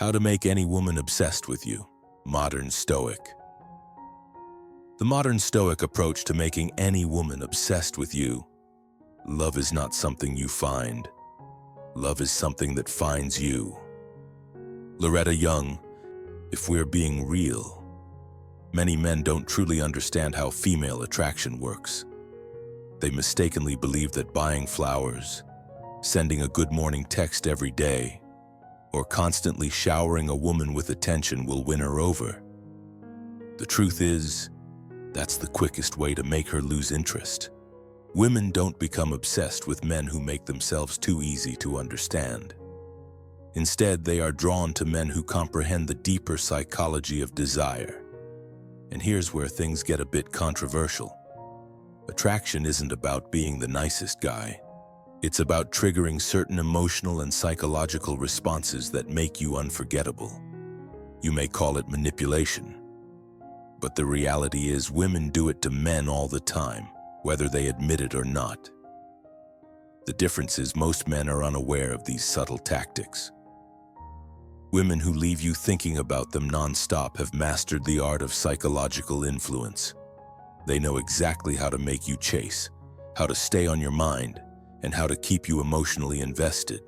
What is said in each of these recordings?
How to make any woman obsessed with you. Modern Stoic. The modern Stoic approach to making any woman obsessed with you. Love is not something you find. Love is something that finds you. Loretta Young. If we're being real, many men don't truly understand how female attraction works. They mistakenly believe that buying flowers, sending a good morning text every day, or constantly showering a woman with attention will win her over. The truth is, that's the quickest way to make her lose interest. Women don't become obsessed with men who make themselves too easy to understand. Instead, they are drawn to men who comprehend the deeper psychology of desire. And here's where things get a bit controversial. Attraction isn't about being the nicest guy. It's about triggering certain emotional and psychological responses that make you unforgettable. You may call it manipulation, but the reality is women do it to men all the time, whether they admit it or not. The difference is most men are unaware of these subtle tactics. Women who leave you thinking about them non-stop have mastered the art of psychological influence. They know exactly how to make you chase, how to stay on your mind, and how to keep you emotionally invested.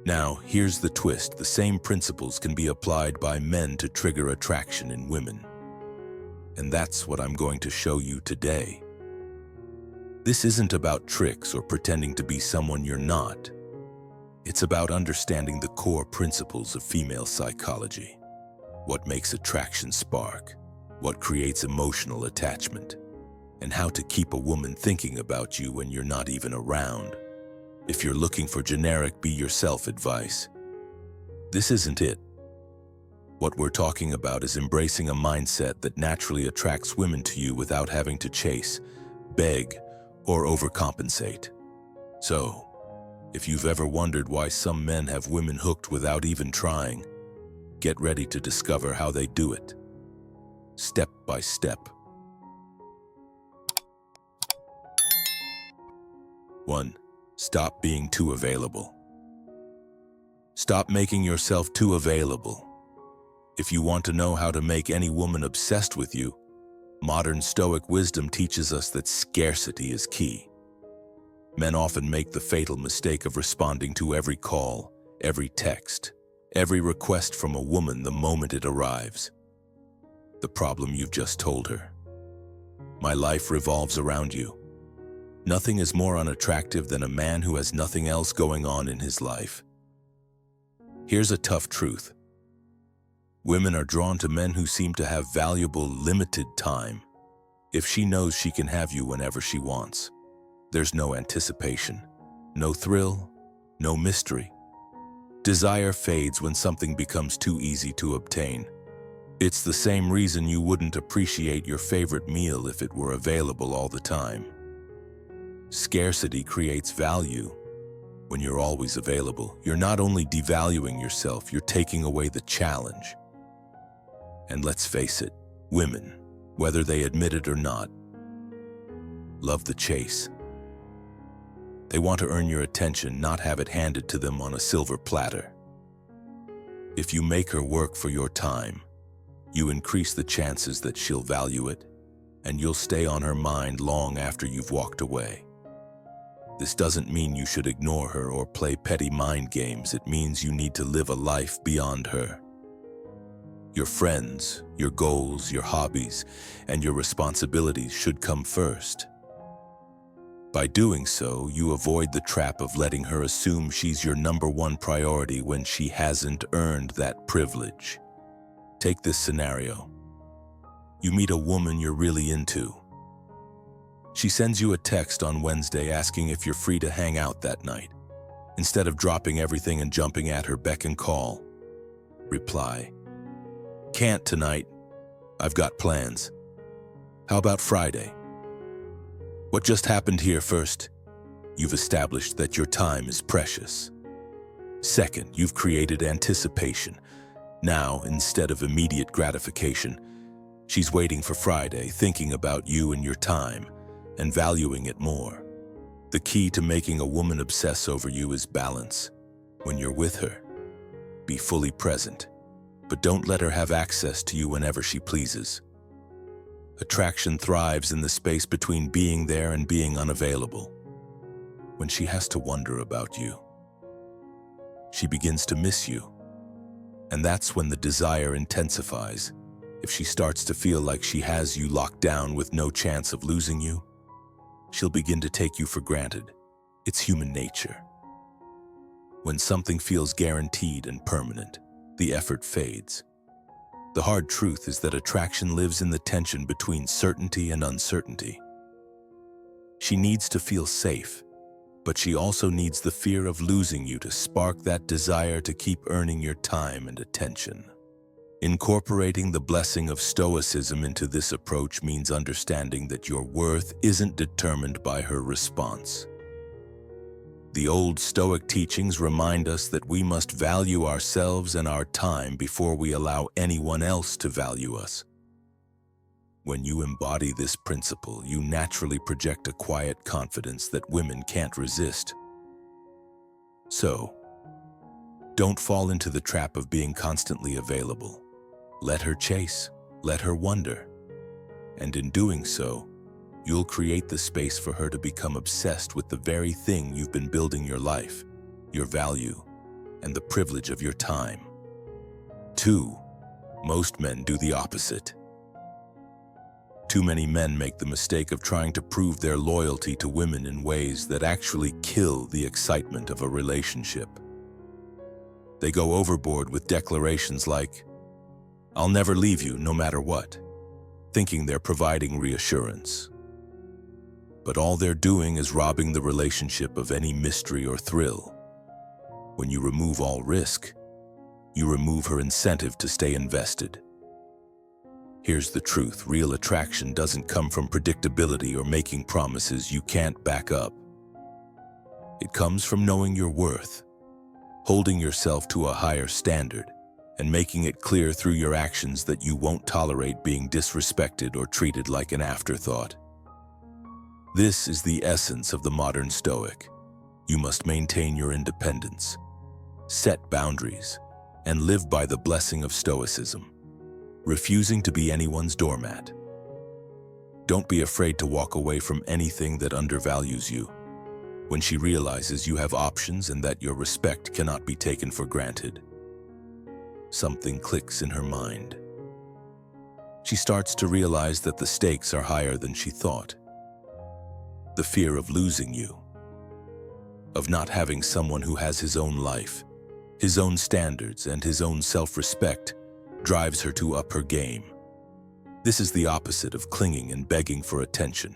Now, here's the twist. The same principles can be applied by men to trigger attraction in women. And that's what I'm going to show you today. This isn't about tricks or pretending to be someone you're not. It's about understanding the core principles of female psychology. What makes attraction spark, what creates emotional attachment, and how to keep a woman thinking about you when you're not even around. If you're looking for generic be yourself advice, this isn't it. What we're talking about is embracing a mindset that naturally attracts women to you without having to chase, beg, or overcompensate. So, if you've ever wondered why some men have women hooked without even trying, get ready to discover how they do it, step by step. 1. Stop being too available. Stop making yourself too available. If you want to know how to make any woman obsessed with you, modern Stoic wisdom teaches us that scarcity is key. Men often make the fatal mistake of responding to every call, every text, every request from a woman the moment it arrives. The problem you've just told her. My life revolves around you. Nothing is more unattractive than a man who has nothing else going on in his life. Here's a tough truth. Women are drawn to men who seem to have valuable, limited time. If she knows she can have you whenever she wants, there's no anticipation, no thrill, no mystery. Desire fades when something becomes too easy to obtain. It's the same reason you wouldn't appreciate your favorite meal if it were available all the time. Scarcity creates value. When you're always available, you're not only devaluing yourself, you're taking away the challenge. And let's face it, women, whether they admit it or not, love the chase. They want to earn your attention, not have it handed to them on a silver platter. If you make her work for your time, you increase the chances that she'll value it, and you'll stay on her mind long after you've walked away. This doesn't mean you should ignore her or play petty mind games. It means you need to live a life beyond her. Your friends, your goals, your hobbies, and your responsibilities should come first. By doing so, you avoid the trap of letting her assume she's your number one priority when she hasn't earned that privilege. Take this scenario. You meet a woman you're really into. She sends you a text on Wednesday asking if you're free to hang out that night. Instead of dropping everything and jumping at her beck and call, reply, "Can't tonight. I've got plans. How about Friday?" What just happened here? First, you've established that your time is precious. Second, you've created anticipation. Now, instead of immediate gratification, she's waiting for Friday, thinking about you and your time, and valuing it more. The key to making a woman obsess over you is balance. When you're with her, be fully present. but don't let her have access to you whenever she pleases. Attraction thrives in the space between being there and being unavailable. When she has to wonder about you, she begins to miss you. And that's when the desire intensifies. If she starts to feel like she has you locked down with no chance of losing you, she'll begin to take you for granted. It's human nature. When something feels guaranteed and permanent, the effort fades. The hard truth is that attraction lives in the tension between certainty and uncertainty. She needs to feel safe, but she also needs the fear of losing you to spark that desire to keep earning your time and attention. Incorporating the blessing of Stoicism into this approach means understanding that your worth isn't determined by her response. The old Stoic teachings remind us that we must value ourselves and our time before we allow anyone else to value us. When you embody this principle, you naturally project a quiet confidence that women can't resist. So, don't fall into the trap of being constantly available. Let her chase, let her wonder. And in doing so, you'll create the space for her to become obsessed with the very thing you've been building your life, your value, and the privilege of your time. 2. Most men do the opposite. Too many men make the mistake of trying to prove their loyalty to women in ways that actually kill the excitement of a relationship. They go overboard with declarations like, "I'll never leave you no matter what," thinking they're providing reassurance. But all they're doing is robbing the relationship of any mystery or thrill. When you remove all risk, you remove her incentive to stay invested. Here's the truth: real attraction doesn't come from predictability or making promises you can't back up. It comes from knowing your worth, holding yourself to a higher standard, and making it clear through your actions that you won't tolerate being disrespected or treated like an afterthought. This is the essence of the modern Stoic. You must maintain your independence, set boundaries, and live by the blessing of Stoicism, refusing to be anyone's doormat. Don't be afraid to walk away from anything that undervalues you. When she realizes you have options and that your respect cannot be taken for granted, something clicks in her mind. She starts to realize that the stakes are higher than she thought. The fear of losing you, of not having someone who has his own life, his own standards, and his own self-respect drives her to up her game. This is the opposite of clinging and begging for attention.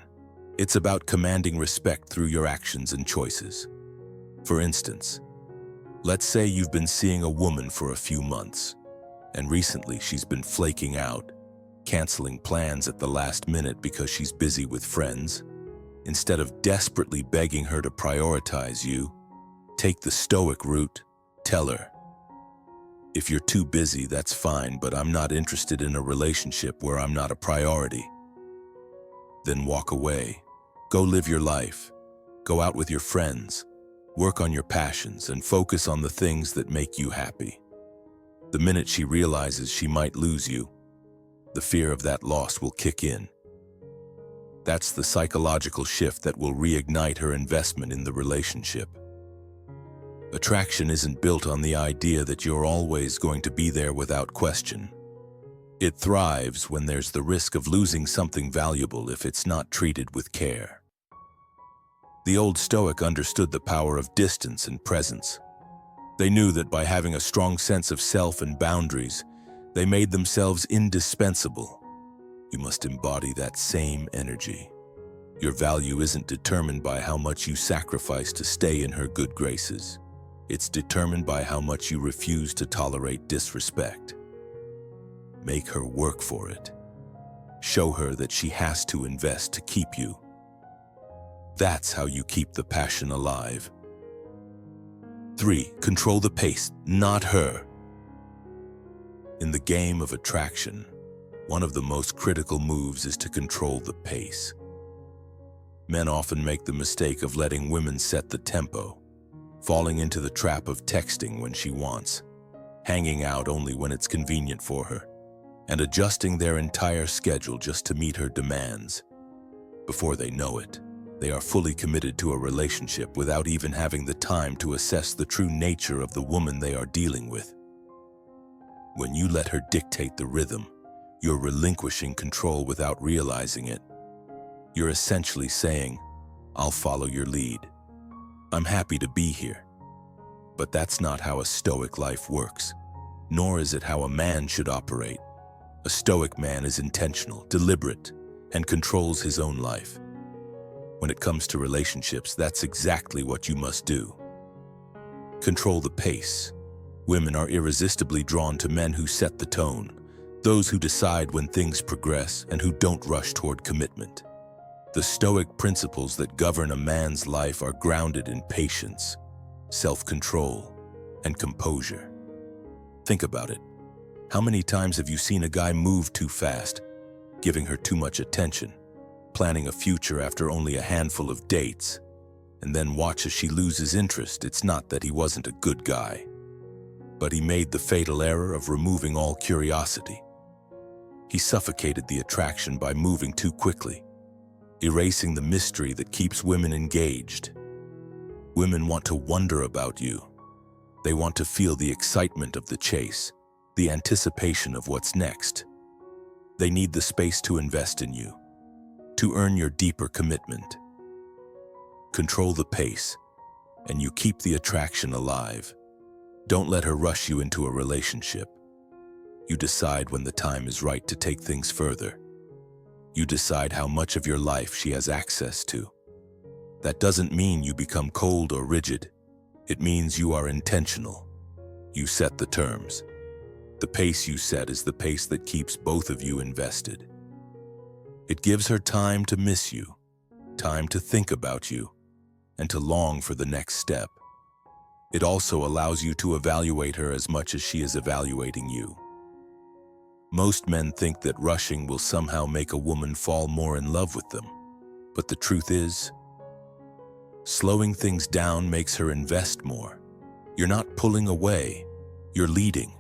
It's about commanding respect through your actions and choices. For instance, let's say you've been seeing a woman for a few months, and recently she's been flaking out, canceling plans at the last minute because she's busy with friends. Instead of desperately begging her to prioritize you, take the Stoic route. Tell her, "If you're too busy, that's fine, but I'm not interested in a relationship where I'm not a priority." Then walk away. Go live your life. Go out with your friends. Work on your passions and focus on the things that make you happy. The minute she realizes she might lose you, the fear of that loss will kick in. That's the psychological shift that will reignite her investment in the relationship. Attraction isn't built on the idea that you're always going to be there without question. It thrives when there's the risk of losing something valuable if it's not treated with care. The old Stoic understood the power of distance and presence. They knew that by having a strong sense of self and boundaries, they made themselves indispensable. You must embody that same energy. Your value isn't determined by how much you sacrifice to stay in her good graces. It's determined by how much you refuse to tolerate disrespect. Make her work for it. Show her that she has to invest to keep you. That's how you keep the passion alive. 3. Control the pace, not her. In the game of attraction, one of the most critical moves is to control the pace. Men often make the mistake of letting women set the tempo, falling into the trap of texting when she wants, hanging out only when it's convenient for her, and adjusting their entire schedule just to meet her demands. Before they know it, they are fully committed to a relationship without even having the time to assess the true nature of the woman they are dealing with. When you let her dictate the rhythm, you're relinquishing control without realizing it. You're essentially saying, "I'll follow your lead. I'm happy to be here." But that's not how a Stoic life works, nor is it how a man should operate. A Stoic man is intentional, deliberate, and controls his own life. When it comes to relationships, that's exactly what you must do. Control the pace. Women are irresistibly drawn to men who set the tone, those who decide when things progress and who don't rush toward commitment. The Stoic principles that govern a man's life are grounded in patience, self-control, and composure. Think about it. How many times have you seen a guy move too fast, giving her too much attention, planning a future after only a handful of dates, and then watch as she loses interest? It's not that he wasn't a good guy, but he made the fatal error of removing all curiosity. He suffocated the attraction by moving too quickly, erasing the mystery that keeps women engaged. Women want to wonder about you. They want to feel the excitement of the chase, the anticipation of what's next. They need the space to invest in you, to earn your deeper commitment. Control the pace, and you keep the attraction alive. Don't let her rush you into a relationship. You decide when the time is right to take things further. You decide how much of your life she has access to. That doesn't mean you become cold or rigid. It means you are intentional. You set the terms. The pace you set is the pace that keeps both of you invested. It gives her time to miss you, time to think about you, and to long for the next step. It also allows you to evaluate her as much as she is evaluating you. Most men think that rushing will somehow make a woman fall more in love with them. But the truth is, slowing things down makes her invest more. You're not pulling away, you're leading.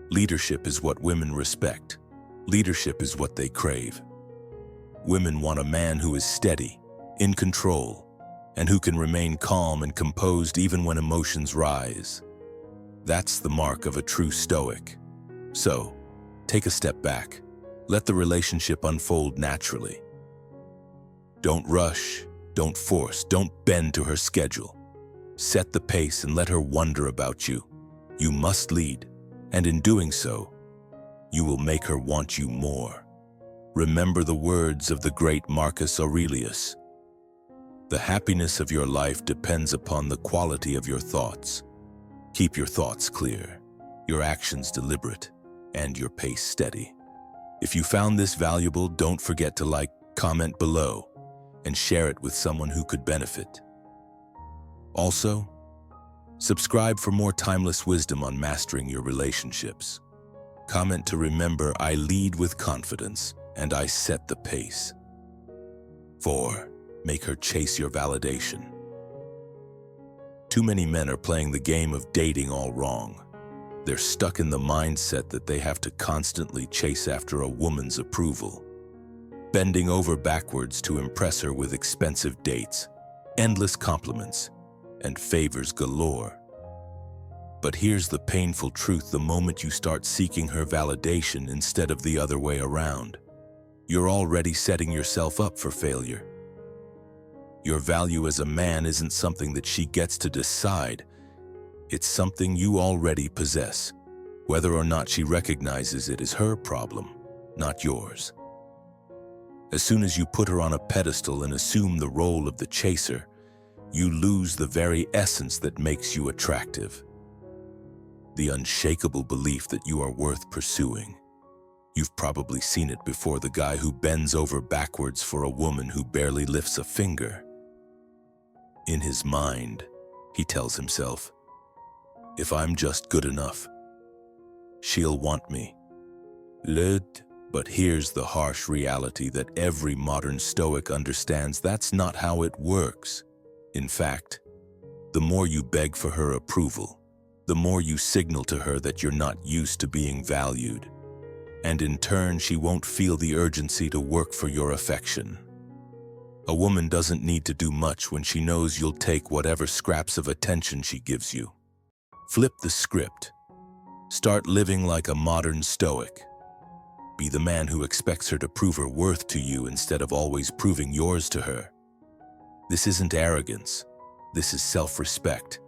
Leadership is what women respect. Leadership is what they crave. Women want a man who is steady, in control, and who can remain calm and composed even when emotions rise. That's the mark of a true Stoic. So, take a step back. Let the relationship unfold naturally. Don't rush, don't force, don't bend to her schedule. Set the pace and let her wonder about you. You must lead, and in doing so, you will make her want you more. Remember the words of the great Marcus Aurelius. The happiness of your life depends upon the quality of your thoughts. Keep your thoughts clear, your actions deliberate, and your pace steady. If you found this valuable, don't forget to like, comment below, and share it with someone who could benefit. Also, subscribe for more timeless wisdom on mastering your relationships. Comment to remember, I lead with confidence, and I set the pace. 4. Make her chase your validation. Too many men are playing the game of dating all wrong. They're stuck in the mindset that they have to constantly chase after a woman's approval, bending over backwards to impress her with expensive dates, endless compliments, and favors galore. But here's the painful truth: the moment you start seeking her validation instead of the other way around, you're already setting yourself up for failure. Your value as a man isn't something that she gets to decide. It's something you already possess. Whether or not she recognizes it is her problem, not yours. As soon as you put her on a pedestal and assume the role of the chaser, you lose the very essence that makes you attractive. The unshakable belief that you are worth pursuing. You've probably seen it before: the guy who bends over backwards for a woman who barely lifts a finger. In his mind, he tells himself, if I'm just good enough, she'll want me. But here's the harsh reality that every modern Stoic understands: that's not how it works. In fact, the more you beg for her approval, the more you signal to her that you're not used to being valued. And in turn, she won't feel the urgency to work for your affection. A woman doesn't need to do much when she knows you'll take whatever scraps of attention she gives you. Flip the script. Start living like a modern Stoic. Be the man who expects her to prove her worth to you instead of always proving yours to her. This isn't arrogance. This is self-respect.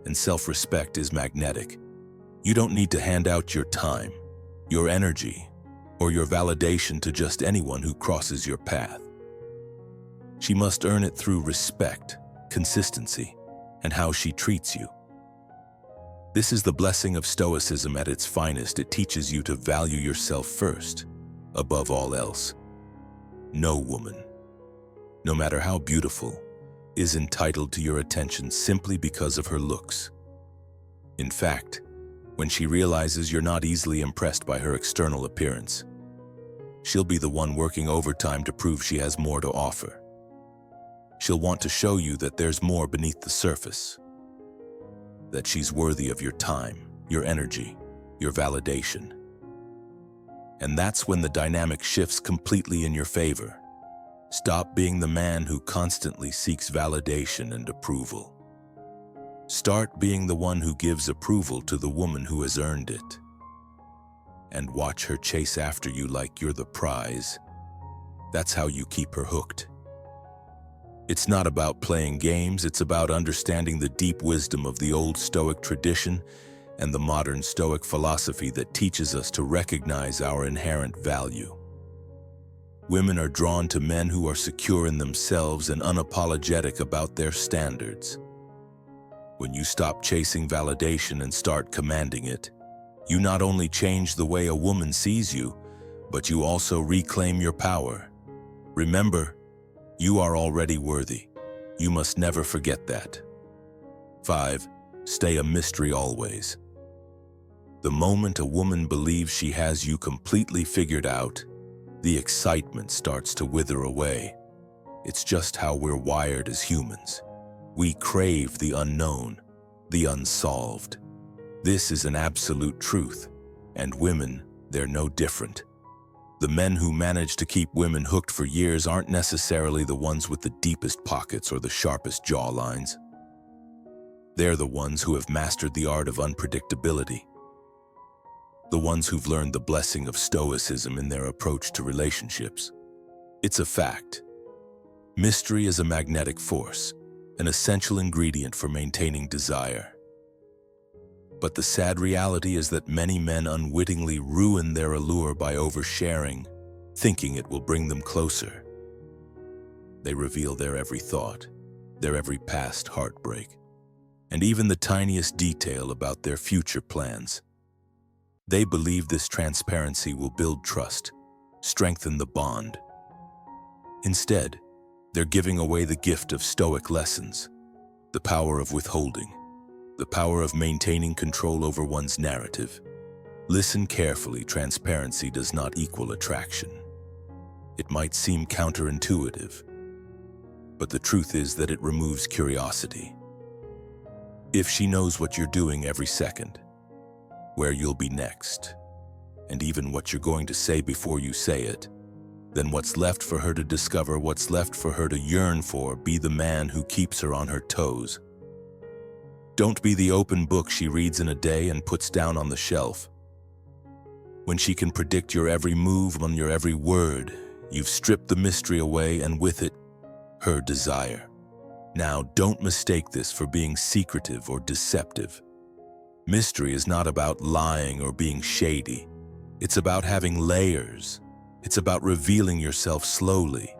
And self-respect is magnetic. You don't need to hand out your time, your energy, or your validation to just anyone who crosses your path. She must earn it through respect, consistency, and how she treats you. This is the blessing of Stoicism at its finest. It teaches you to value yourself first, above all else. No woman, no matter how beautiful, is entitled to your attention simply because of her looks. In fact, when she realizes you're not easily impressed by her external appearance, she'll be the one working overtime to prove she has more to offer. She'll want to show you that there's more beneath the surface, that she's worthy of your time, your energy, your validation. And that's when the dynamic shifts completely in your favor. Stop being the man who constantly seeks validation and approval. Start being the one who gives approval to the woman who has earned it. And watch her chase after you like you're the prize. That's how you keep her hooked. It's not about playing games, it's about understanding the deep wisdom of the old Stoic tradition and the modern Stoic philosophy that teaches us to recognize our inherent value. Women are drawn to men who are secure in themselves and unapologetic about their standards. When you stop chasing validation and start commanding it, you not only change the way a woman sees you, but you also reclaim your power. Remember, you are already worthy. You must never forget that. 5. Stay a mystery always. The moment a woman believes she has you completely figured out, the excitement starts to wither away. It's just how we're wired as humans. We crave the unknown, the unsolved. This is an absolute truth, and women, they're no different. The men who manage to keep women hooked for years aren't necessarily the ones with the deepest pockets or the sharpest jawlines. They're the ones who have mastered the art of unpredictability. The ones who've learned the blessing of Stoicism in their approach to relationships. It's a fact. Mystery is a magnetic force, an essential ingredient for maintaining desire. But the sad reality is that many men unwittingly ruin their allure by oversharing, thinking it will bring them closer. They reveal their every thought, their every past heartbreak, and even the tiniest detail about their future plans. They believe this transparency will build trust, strengthen the bond. Instead, they're giving away the gift of Stoic lessons, the power of withholding, the power of maintaining control over one's narrative. Listen carefully, transparency does not equal attraction. It might seem counterintuitive, but the truth is that it removes curiosity. If she knows what you're doing every second, where you'll be next, and even what you're going to say before you say it, then what's left for her to discover, what's left for her to yearn for. Be the man who keeps her on her toes. Don't be the open book she reads in a day and puts down on the shelf. When she can predict your every move on your every word, you've stripped the mystery away and with it, her desire. Now, don't mistake this for being secretive or deceptive. Mystery is not about lying or being shady. It's about having layers. It's about revealing yourself slowly,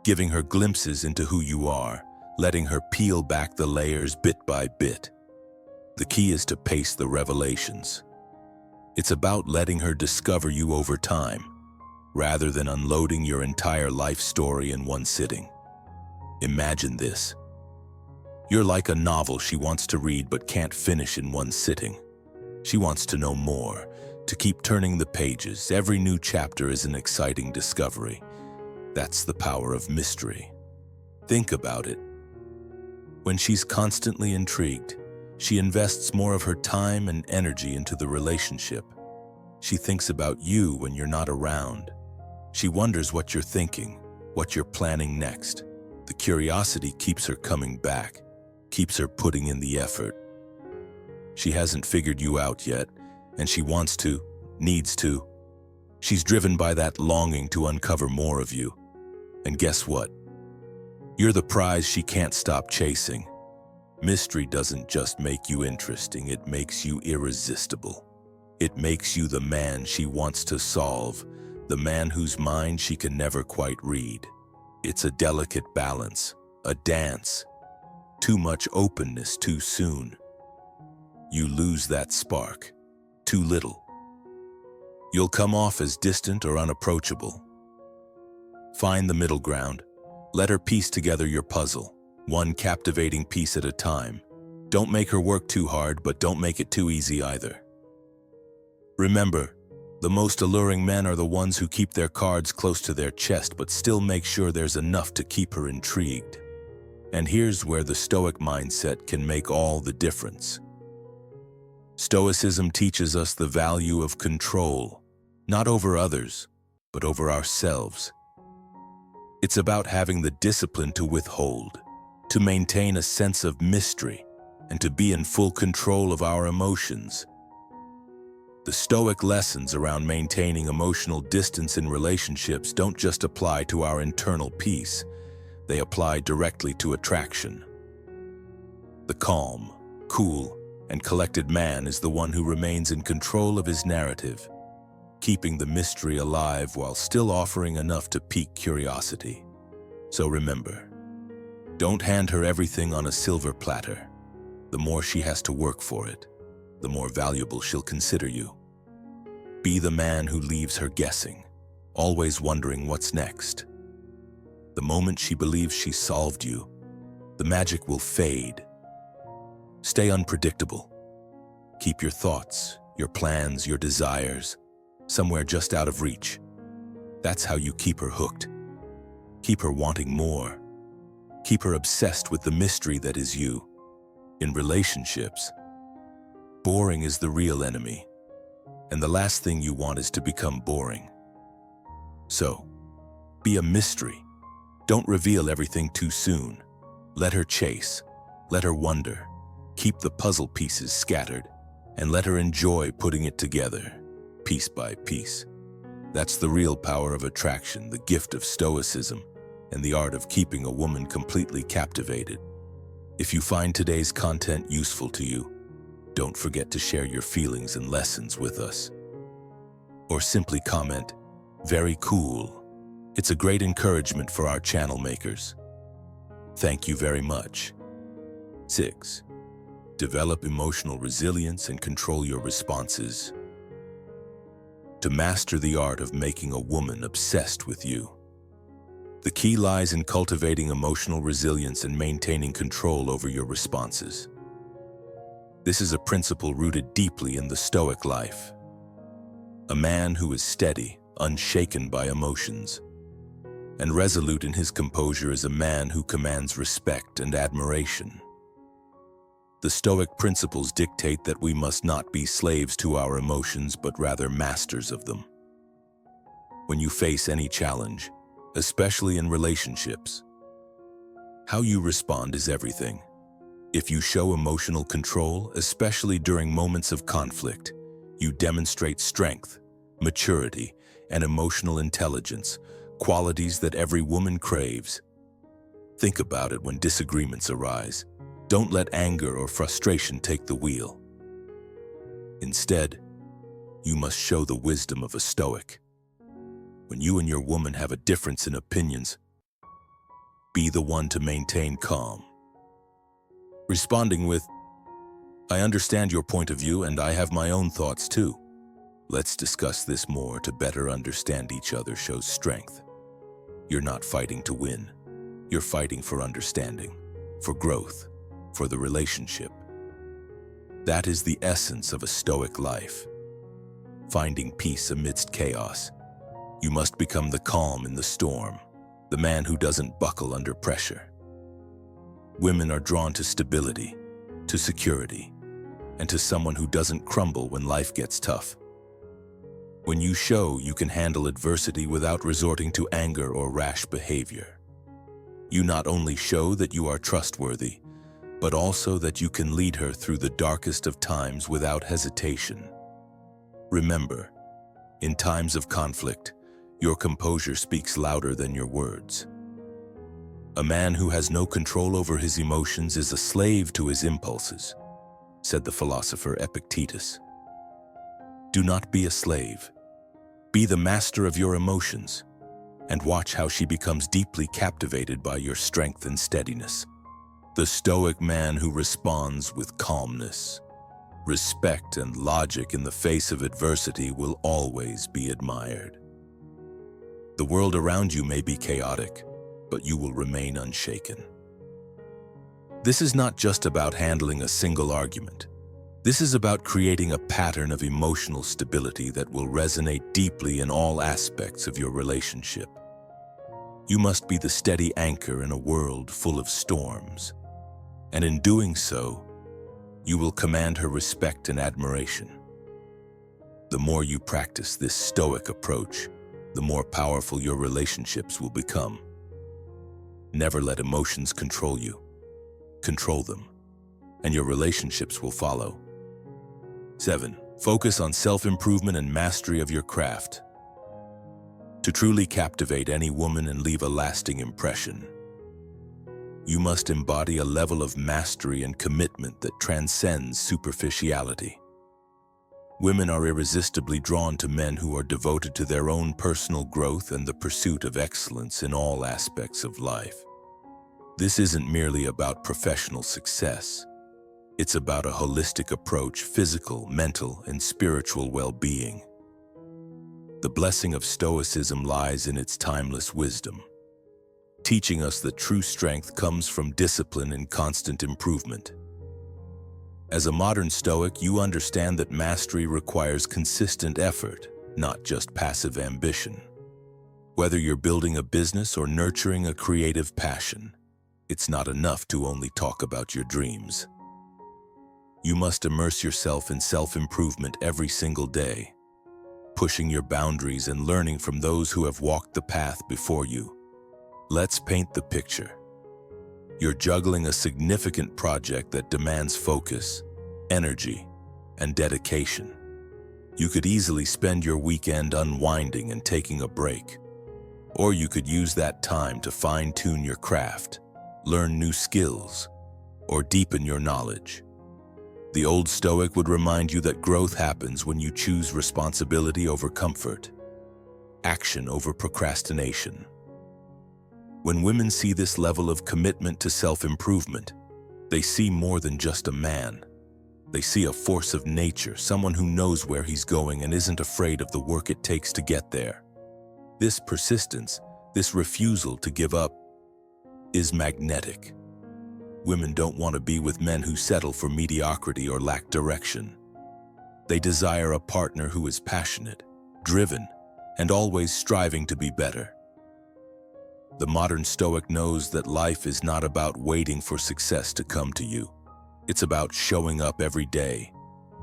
giving her glimpses into who you are, letting her peel back the layers bit by bit. The key is to pace the revelations. It's about letting her discover you over time, rather than unloading your entire life story in one sitting. Imagine this. You're like a novel she wants to read but can't finish in one sitting. She wants to know more, to keep turning the pages. Every new chapter is an exciting discovery. That's the power of mystery. Think about it. When she's constantly intrigued, She invests more of her time and energy into the relationship. She thinks about you when you're not around. She wonders what you're thinking, what you're planning next. The curiosity keeps her coming back, keeps her putting in the effort. She hasn't figured you out yet, and she wants to, needs to. She's driven by that longing to uncover more of you. And guess what? You're the prize she can't stop chasing. Mystery doesn't just make you interesting, it makes you irresistible. It makes you the man she wants to solve, the man whose mind she can never quite read. It's a delicate balance, a dance. Too much openness too soon. You lose that spark. Too little. You'll come off as distant or unapproachable. Find the middle ground. Let her piece together your puzzle, one captivating piece at a time. Don't make her work too hard, but don't make it too easy either. Remember, the most alluring men are the ones who keep their cards close to their chest but still make sure there's enough to keep her intrigued. And here's where the Stoic mindset can make all the difference. Stoicism teaches us the value of control, not over others, but over ourselves. It's about having the discipline to withhold, to maintain a sense of mystery, and to be in full control of our emotions. The Stoic lessons around maintaining emotional distance in relationships don't just apply to our internal peace, they apply directly to attraction. The calm, cool, and collected man is the one who remains in control of his narrative, keeping the mystery alive while still offering enough to pique curiosity. So remember, don't hand her everything on a silver platter. The more she has to work for it, the more valuable she'll consider you. Be the man who leaves her guessing, always wondering what's next. The moment she believes she's solved you, the magic will fade. Stay unpredictable. Keep your thoughts, your plans, your desires somewhere just out of reach. That's how you keep her hooked. Keep her wanting more. Keep her obsessed with the mystery that is you. In relationships, boring is the real enemy, and the last thing you want is to become boring. So, be a mystery. Don't reveal everything too soon. Let her chase. Let her wonder. Keep the puzzle pieces scattered, and let her enjoy putting it together, piece by piece. That's the real power of attraction, the gift of Stoicism, and the art of keeping a woman completely captivated. If you find today's content useful to you, don't forget to share your feelings and lessons with us. Or simply comment, "Very cool." It's a great encouragement for our channel makers. Thank you very much. 6. Develop emotional resilience and control your responses. To master the art of making a woman obsessed with you. The key lies in cultivating emotional resilience and maintaining control over your responses. This is a principle rooted deeply in the Stoic life. A man who is steady, unshaken by emotions, and resolute in his composure is a man who commands respect and admiration. The Stoic principles dictate that we must not be slaves to our emotions, but rather masters of them. When you face any challenge, especially in relationships, how you respond is everything. If you show emotional control, especially during moments of conflict, you demonstrate strength, maturity, and emotional intelligence, qualities that every woman craves. Think about it when disagreements arise. Don't let anger or frustration take the wheel. Instead, you must show the wisdom of a Stoic. When you and your woman have a difference in opinions, be the one to maintain calm. Responding with, "I understand your point of view and I have my own thoughts too. Let's discuss this more to better understand each other," shows strength. You're not fighting to win. You're fighting for understanding, for growth, for the relationship. That is the essence of a Stoic life. Finding peace amidst chaos. You must become the calm in the storm, the man who doesn't buckle under pressure. Women are drawn to stability, to security, and to someone who doesn't crumble when life gets tough. When you show you can handle adversity without resorting to anger or rash behavior, you not only show that you are trustworthy, but also that you can lead her through the darkest of times without hesitation. Remember, in times of conflict, your composure speaks louder than your words. A man who has no control over his emotions is a slave to his impulses, said the philosopher Epictetus. Do not be a slave. Be the master of your emotions, and watch how she becomes deeply captivated by your strength and steadiness. The Stoic man who responds with calmness, respect, and logic in the face of adversity will always be admired. The world around you may be chaotic, but you will remain unshaken. This is not just about handling a single argument. This is about creating a pattern of emotional stability that will resonate deeply in all aspects of your relationship. You must be the steady anchor in a world full of storms, and in doing so, you will command her respect and admiration. The more you practice this Stoic approach, the more powerful your relationships will become. Never let emotions control you. Control them, and your relationships will follow. 7. Focus on self-improvement and mastery of your craft. To truly captivate any woman and leave a lasting impression, you must embody a level of mastery and commitment that transcends superficiality. Women are irresistibly drawn to men who are devoted to their own personal growth and the pursuit of excellence in all aspects of life. This isn't merely about professional success. It's about a holistic approach, physical, mental, and spiritual well-being. The blessing of Stoicism lies in its timeless wisdom, teaching us that true strength comes from discipline and constant improvement. As a modern Stoic, you understand that mastery requires consistent effort, not just passive ambition. Whether you're building a business or nurturing a creative passion, it's not enough to only talk about your dreams. You must immerse yourself in self-improvement every single day, pushing your boundaries and learning from those who have walked the path before you. Let's paint the picture. You're juggling a significant project that demands focus, energy, and dedication. You could easily spend your weekend unwinding and taking a break, or you could use that time to fine-tune your craft, learn new skills, or deepen your knowledge. The old Stoic would remind you that growth happens when you choose responsibility over comfort, action over procrastination. When women see this level of commitment to self-improvement, they see more than just a man. They see a force of nature, someone who knows where he's going and isn't afraid of the work it takes to get there. This persistence, this refusal to give up, is magnetic. Women don't want to be with men who settle for mediocrity or lack direction. They desire a partner who is passionate, driven, and always striving to be better. The modern Stoic knows that life is not about waiting for success to come to you. It's about showing up every day,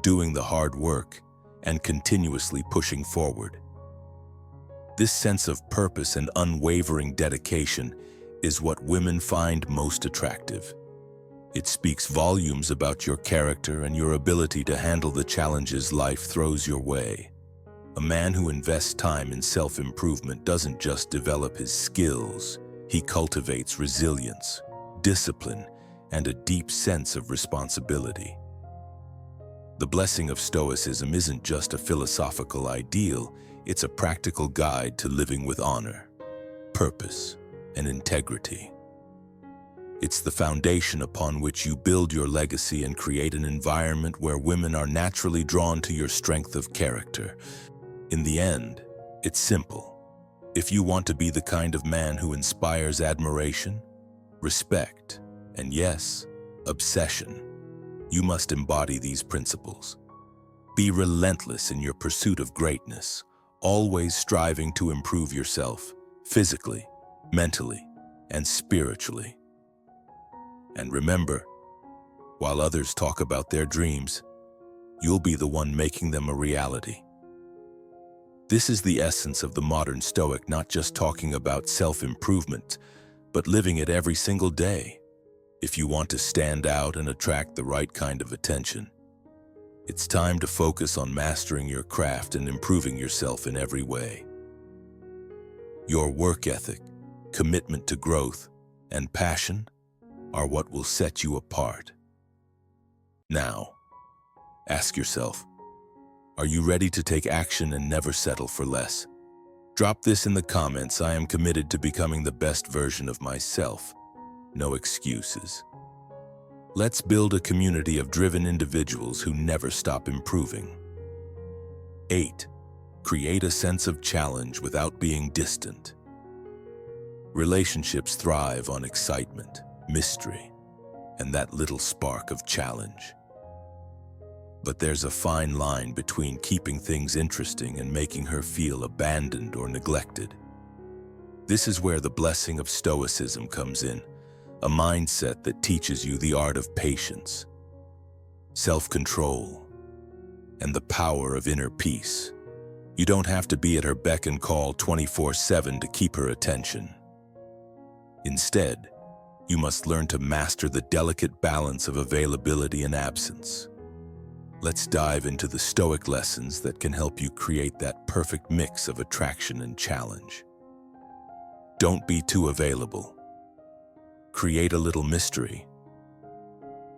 doing the hard work, and continuously pushing forward. This sense of purpose and unwavering dedication is what women find most attractive. It speaks volumes about your character and your ability to handle the challenges life throws your way. A man who invests time in self-improvement doesn't just develop his skills, he cultivates resilience, discipline, and a deep sense of responsibility. The blessing of Stoicism isn't just a philosophical ideal, it's a practical guide to living with honor, purpose, and integrity. It's the foundation upon which you build your legacy and create an environment where women are naturally drawn to your strength of character. In the end, it's simple. If you want to be the kind of man who inspires admiration, respect, and yes, obsession, you must embody these principles. Be relentless in your pursuit of greatness, always striving to improve yourself, physically, mentally, and spiritually. And remember, While others talk about their dreams, you'll be the one making them a reality. This is the essence of the modern Stoic, not just talking about self-improvement, but living it every single day. If you want to stand out and attract the right kind of attention, it's time to focus on mastering your craft and improving yourself in every way. Your work ethic, commitment to growth, and passion are what will set you apart. Now, ask yourself, are you ready to take action and never settle for less? Drop this in the comments. I am committed to becoming the best version of myself. No excuses. Let's build a community of driven individuals who never stop improving. 8. Create a sense of challenge without being distant. Relationships thrive on excitement, mystery, and that little spark of challenge. But there's a fine line between keeping things interesting and making her feel abandoned or neglected. This is where the Blessing of Stoicism comes in, a mindset that teaches you the art of patience, self-control, and the power of inner peace. You don't have to be at her beck and call 24/7 to keep her attention. Instead, you must learn to master the delicate balance of availability and absence. Let's dive into the Stoic lessons that can help you create that perfect mix of attraction and challenge. Don't be too available. Create a little mystery.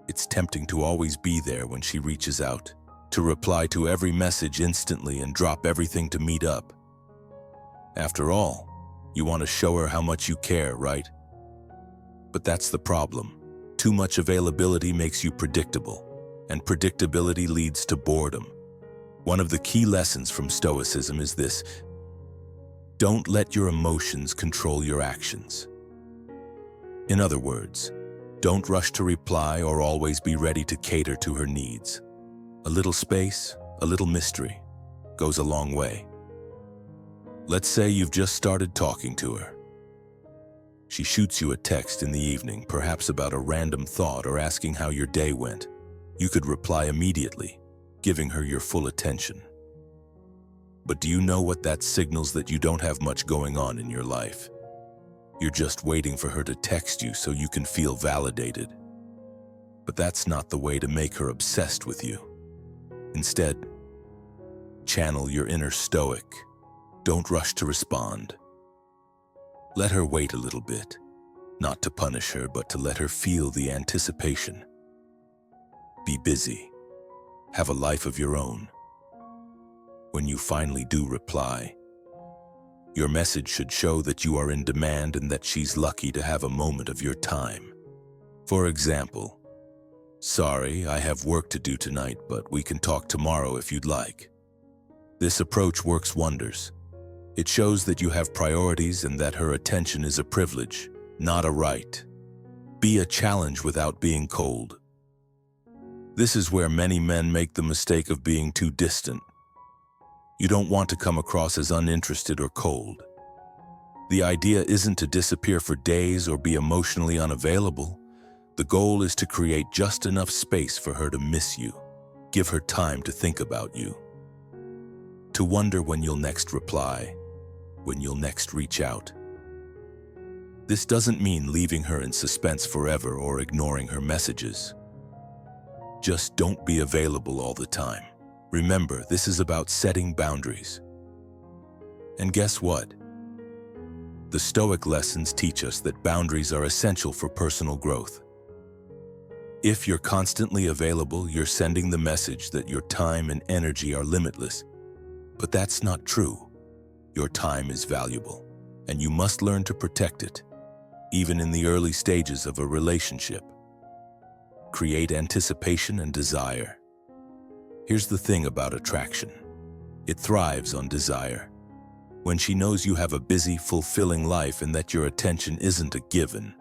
It's tempting to always be there when she reaches out, to reply to every message instantly and drop everything to meet up. After all, you want to show her how much you care, right? But that's the problem. Too much availability makes you predictable, and predictability leads to boredom. One of the key lessons from Stoicism is this: don't let your emotions control your actions. In other words, don't rush to reply or always be ready to cater to her needs. A little space, a little mystery, goes a long way. Let's say you've just started talking to her. She shoots you a text in the evening, perhaps about a random thought or asking how your day went. You could reply immediately, giving her your full attention. But do you know what that signals? That you don't have much going on in your life. You're just waiting for her to text you so you can feel validated. But that's not the way to make her obsessed with you. Instead, channel your inner Stoic. Don't rush to respond. Let her wait a little bit, not to punish her, but to let her feel the anticipation. Be busy. Have a life of your own. When you finally do reply, your message should show that you are in demand and that she's lucky to have a moment of your time. For example, "Sorry, I have work to do tonight, but we can talk tomorrow if you'd like." This approach works wonders. It shows that you have priorities and that her attention is a privilege, not a right. Be a challenge without being cold. This is where many men make the mistake of being too distant. You don't want to come across as uninterested or cold. The idea isn't to disappear for days or be emotionally unavailable. The goal is to create just enough space for her to miss you, give her time to think about you, to wonder when you'll next reply, when you'll next reach out. This doesn't mean leaving her in suspense forever or ignoring her messages. Just don't be available all the time. Remember, this is about setting boundaries. And guess what? The Stoic lessons teach us that boundaries are essential for personal growth. If you're constantly available, you're sending the message that your time and energy are limitless. But that's not true. Your time is valuable, and you must learn to protect it, even in the early stages of a relationship. Create anticipation and desire. Here's the thing about attraction. It thrives on desire. When she knows you have a busy, fulfilling life and that your attention isn't a given,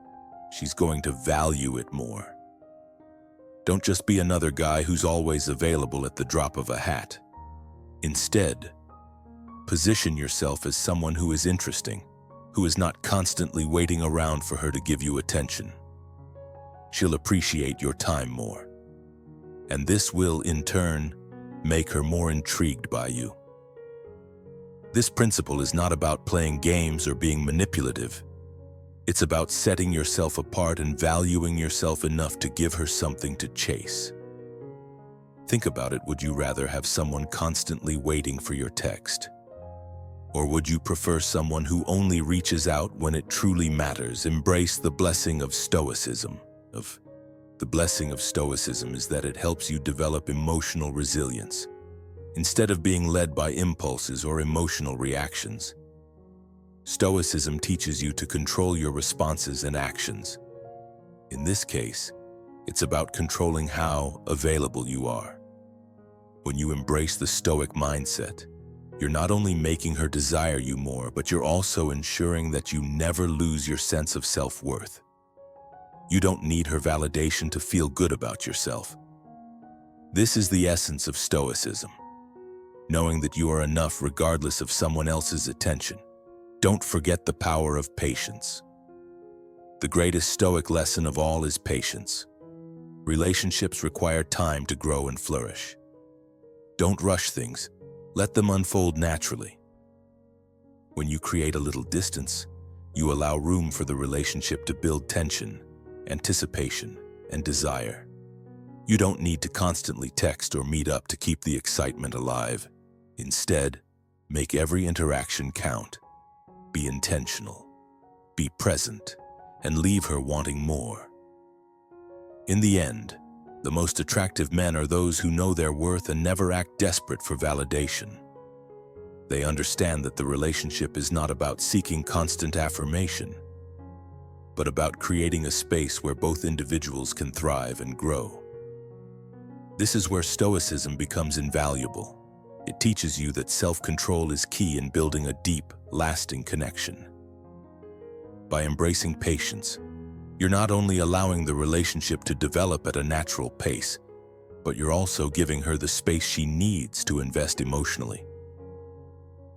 she's going to value it more. Don't just be another guy who's always available at the drop of a hat. Instead, position yourself as someone who is interesting, who is not constantly waiting around for her to give you attention. She'll appreciate your time more. and this will, in turn, make her more intrigued by you. This principle is not about playing games or being manipulative. It's about setting yourself apart and valuing yourself enough to give her something to chase. Think about it. Would you rather have someone constantly waiting for your text? Or would you prefer someone who only reaches out when it truly matters? Embrace the blessing of Stoicism. The blessing of Stoicism is that it helps you develop emotional resilience. Instead of being led by impulses or emotional reactions, Stoicism teaches you to control your responses and actions. In this case, it's about controlling how available you are. When you embrace the Stoic mindset, you're not only making her desire you more, but you're also ensuring that you never lose your sense of self-worth. You don't need her validation to feel good about yourself. This is the essence of Stoicism, knowing that you are enough regardless of someone else's attention. Don't forget the power of patience. The greatest Stoic lesson of all is patience. Relationships require time to grow and flourish. Don't rush things. Let them unfold naturally. When you create a little distance, you allow room for the relationship to build tension, anticipation, and desire. You don't need to constantly text or meet up to keep the excitement alive. Instead, make every interaction count. Be intentional, be present, and leave her wanting more. In the end, the most attractive men are those who know their worth and never act desperate for validation. They understand that the relationship is not about seeking constant affirmation, but about creating a space where both individuals can thrive and grow. This is where Stoicism becomes invaluable. It teaches you that self-control is key in building a deep, lasting connection. By embracing patience, you're not only allowing the relationship to develop at a natural pace, but you're also giving her the space she needs to invest emotionally.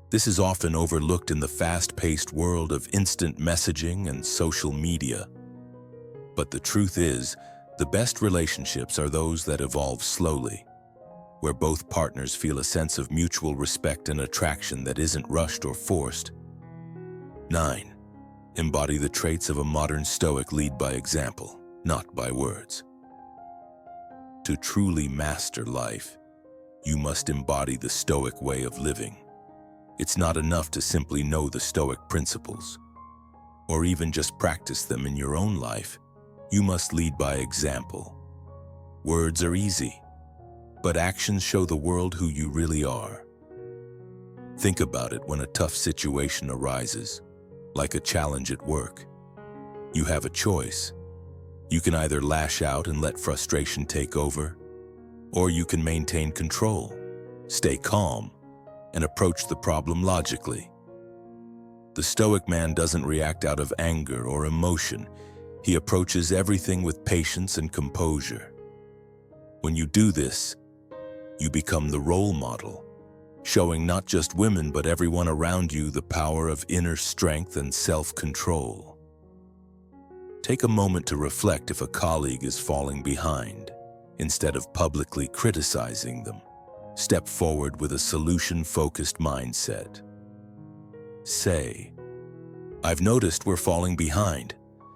This is often overlooked in the fast-paced world of instant messaging and social media. But the truth is, the best relationships are those that evolve slowly, where both partners feel a sense of mutual respect and attraction that isn't rushed or forced. 9. Embody the traits of a modern Stoic. Lead by example, not by words. To truly master life, you must embody the Stoic way of living. It's not enough to simply know the Stoic principles, or even just practice them in your own life. You must lead by example. Words are easy, but actions show the world who you really are. Think about it when a tough situation arises, like a challenge at work. You have a choice. You can either lash out and let frustration take over, or you can maintain control, stay calm, and approach the problem logically. The Stoic man doesn't react out of anger or emotion. He approaches everything with patience and composure. When you do this, you become the role model, showing not just women but everyone around you the power of inner strength and self-control. Take a moment to reflect. If a colleague is falling behind, instead of publicly criticizing them, step forward with a solution-focused mindset. Say, "I've noticed we're falling behind.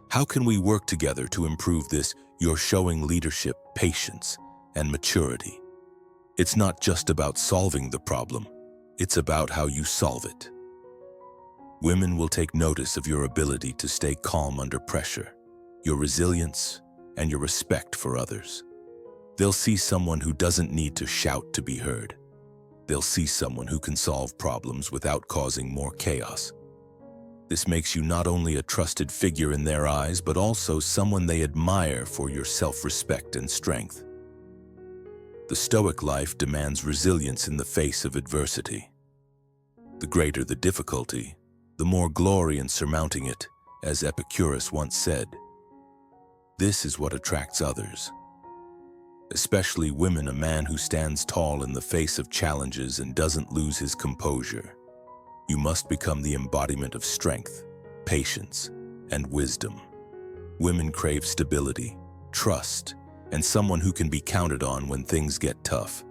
How can we work together to improve this?" You're showing leadership, patience, and maturity. It's not just about solving the problem, it's about how you solve it. Women will take notice of your ability to stay calm under pressure, your resilience, and your respect for others. They'll see someone who doesn't need to shout to be heard. They'll see someone who can solve problems without causing more chaos. This makes you not only a trusted figure in their eyes, but also someone they admire for your self-respect and strength. The Stoic life demands resilience in the face of adversity. The greater the difficulty, the more glory in surmounting it, as Epicurus once said. This is what attracts others, especially women. A man who stands tall in the face of challenges and doesn't lose his composure. You must become the embodiment of strength, patience, and wisdom. Women crave stability, trust, and someone who can be counted on when things get tough.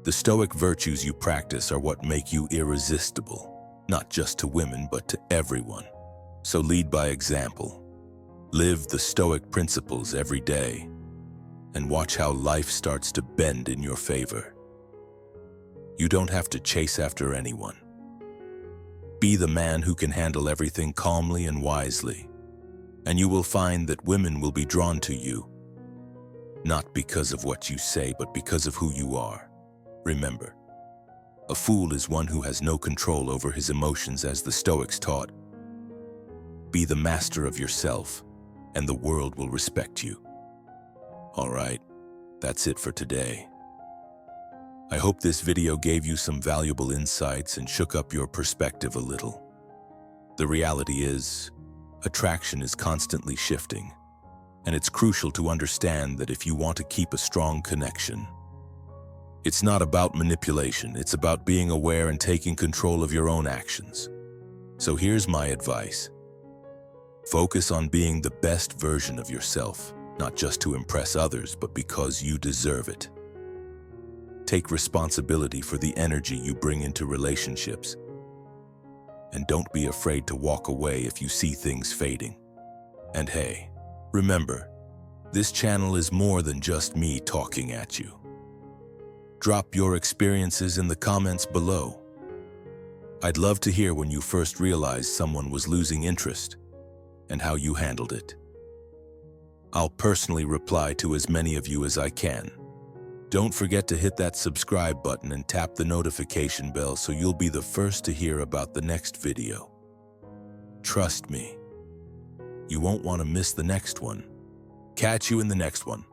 The Stoic virtues you practice are what make you irresistible, not just to women but to everyone. So lead by example. Live the Stoic principles every day, and watch how life starts to bend in your favor. You don't have to chase after anyone. Be the man who can handle everything calmly and wisely, and you will find that women will be drawn to you, not because of what you say, but because of who you are. Remember, a fool is one who has no control over his emotions, as the Stoics taught. Be the master of yourself, and the world will respect you. All right, that's it for today. I hope this video gave you some valuable insights and shook up your perspective a little. The reality is, attraction is constantly shifting, and it's crucial to understand that if you want to keep a strong connection, it's not about manipulation, it's about being aware and taking control of your own actions. So here's my advice. Focus on being the best version of yourself, not just to impress others, but because you deserve it. Take responsibility for the energy you bring into relationships, and don't be afraid to walk away if you see things fading. And hey, remember, this channel is more than just me talking at you. Drop your experiences in the comments below. I'd love to hear when you first realized someone was losing interest and how you handled it. I'll personally reply to as many of you as I can. Don't forget to hit that subscribe button and tap the notification bell so you'll be the first to hear about the next video. Trust me, you won't want to miss the next one. Catch you in the next one.